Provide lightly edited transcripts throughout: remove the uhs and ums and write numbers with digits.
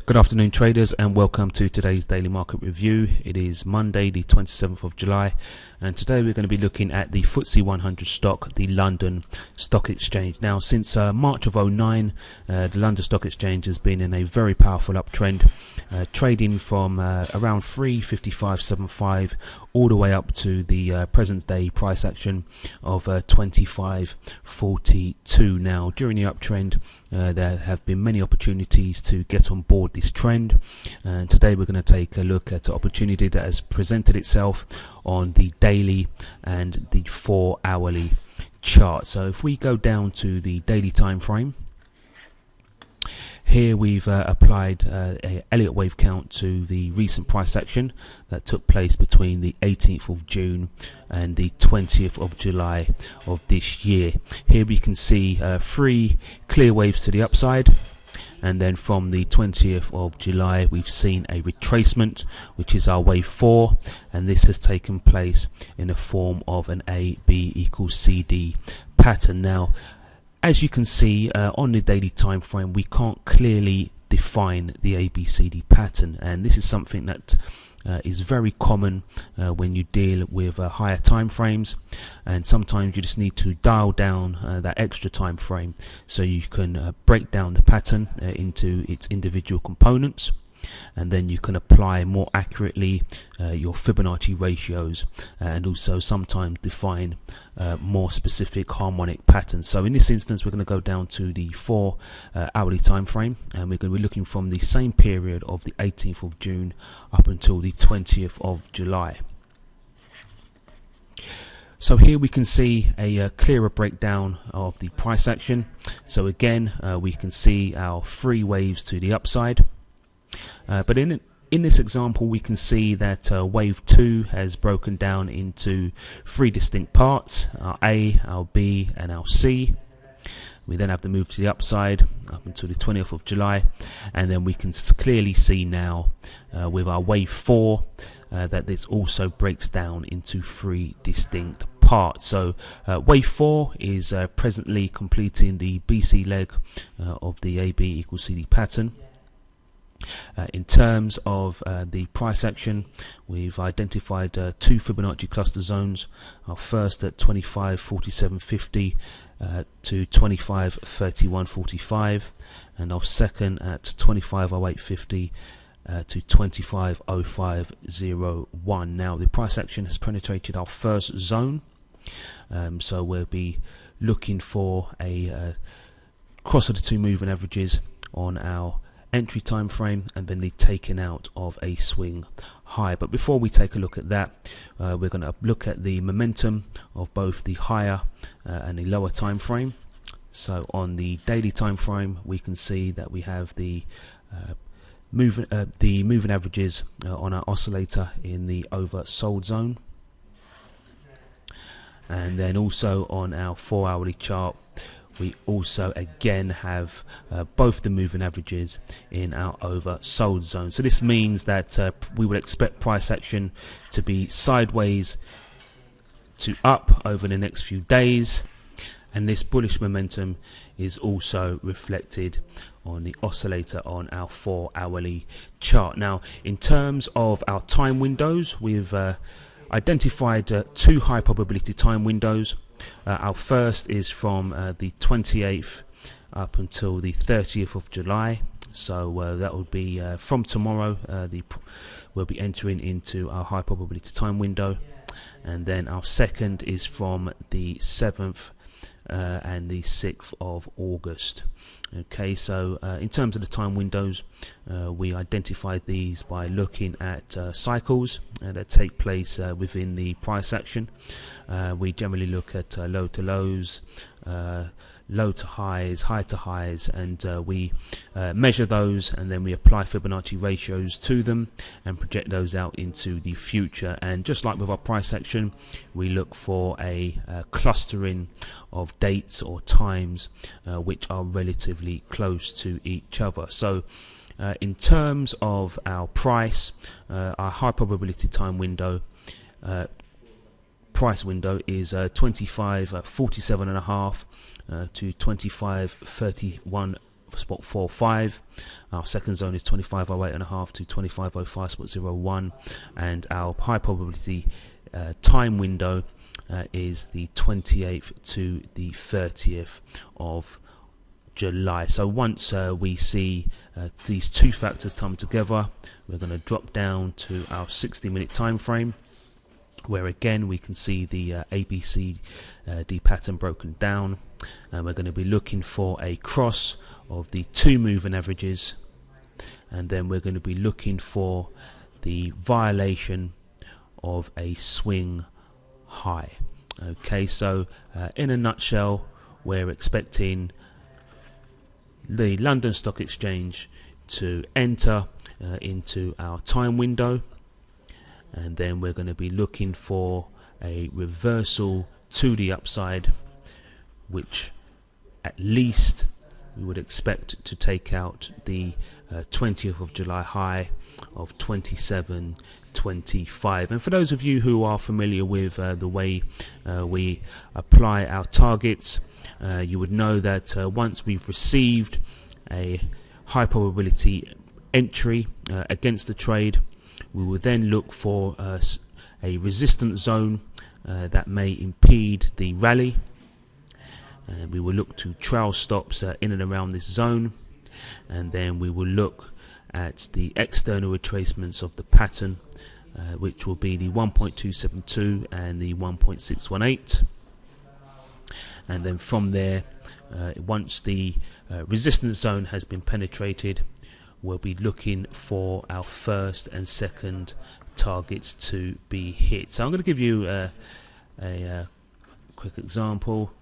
Good afternoon, traders, and welcome to today's daily market review. It is Monday the 27th of July, and today we're going to be looking at the FTSE 100 stock, the London Stock Exchange. Now, since March of 09, the London Stock Exchange has been in a very powerful uptrend, trading from around 355.75 all the way up to the present day price action of 25.42. Now, during the uptrend, there have been many opportunities to get on board this trend, and today we're going to take a look at an opportunity that has presented itself on the daily and the 4-hourly chart. So if we go down to the daily time frame, here we've applied a Elliott wave count to the recent price action that took place between the 18th of June and the 20th of July of this year. Here we can see 3 clear waves to the upside, and then from the 20th of July we've seen a retracement, which is our wave 4, and this has taken place in the form of an AB equals CD pattern. Now, as you can see on the daily time frame, we can't clearly define the ABCD pattern, and this is something that is very common when you deal with higher time frames, and sometimes you just need to dial down that extra time frame so you can break down the pattern into its individual components, and then you can apply more accurately your Fibonacci ratios, and also sometimes define more specific harmonic patterns. So in this instance, we're going to go down to the 4-hourly time frame, and we're going to be looking from the same period of the 18th of June up until the 20th of July. So here we can see a clearer breakdown of the price action. So again, we can see our 3 waves to the upside. But in this example, we can see that wave 2 has broken down into 3 distinct parts: our A, our B, and our C. We then have the move to the upside up until the 20th of July, and then we can clearly see now with our wave 4 that this also breaks down into 3 distinct parts. So wave 4 is presently completing the BC leg of the AB equals CD pattern. In terms of the price action, we've identified 2 Fibonacci cluster zones. Our first at 25.4750 to 25.3145, and our second at 25.0850 to 25.0501. Now, the price action has penetrated our first zone, so we'll be looking for a cross of the 2 moving averages on our entry time frame, and then the taking out of a swing high. But before we take a look at that, we're going to look at the momentum of both the higher and the lower time frame. So on the daily time frame, we can see that we have the moving averages on our oscillator in the oversold zone, and then also on our 4-hourly chart, we also again have both the moving averages in our oversold zone. So this means that we would expect price action to be sideways to up over the next few days, and this bullish momentum is also reflected on the oscillator on our 4-hourly chart. Now, in terms of our time windows, we've identified 2 high probability time windows. Our first is from the 28th up until the 30th of July. So that will be from tomorrow. We'll be entering into our high probability time window, and then our second is from the 7th and the 6th of August. Okay, so in terms of the time windows, we identified these by looking at cycles that take place within the price action. We generally look at low to lows, low to highs, high to highs, and we measure those, and then we apply Fibonacci ratios to them and project those out into the future. And just like with our price action, we look for a clustering of dates or times which are relatively close to each other. So in terms of our price, our high probability time window price window is 25.47.5 to 25.31 spot 45. Our second zone is 25.08.5 to 25.05 spot 01, and our high probability time window is the 28th to the 30th of July. So once we see these two factors come together, we're going to drop down to our 60-minute time frame, where again we can see the ABCD pattern broken down, and we're going to be looking for a cross of the two moving averages, and then we're going to be looking for the violation of a swing high. Okay, so in a nutshell, we're expecting the London Stock Exchange to enter into our time window, and then we're going to be looking for a reversal to the upside, which at least we would expect to take out the 20th of July high of 27.25. And for those of you who are familiar with the way we apply our targets, you would know that once we've received a high probability entry against the trade, we will then look for a resistance zone that may impede the rally, and we will look to trail stops in and around this zone, and then we will look at the external retracements of the pattern, which will be the 1.272 and the 1.618. And then from there, once the resistance zone has been penetrated, we'll be looking for our first and second targets to be hit. So I'm going to give you a quick example.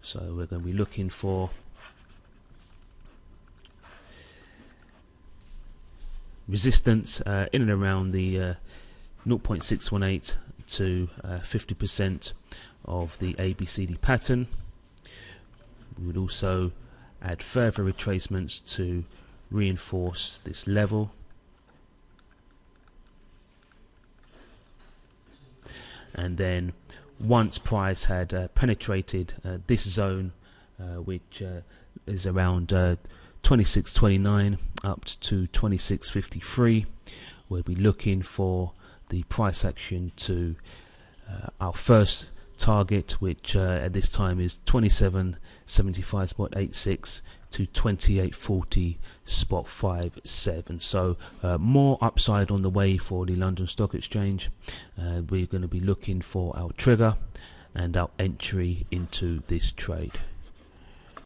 So we're going to be looking for resistance in and around the 0.618 to 50% of the ABCD pattern. We would also add further retracements to reinforce this level. And then once price had penetrated this zone, which is around 26.29 up to 26.53, we'll be looking for the price action to our first target, which at this time is 27.75.86 to 28.40 spot 57. So more upside on the way for the London Stock Exchange. We're going to be looking for our trigger and our entry into this trade.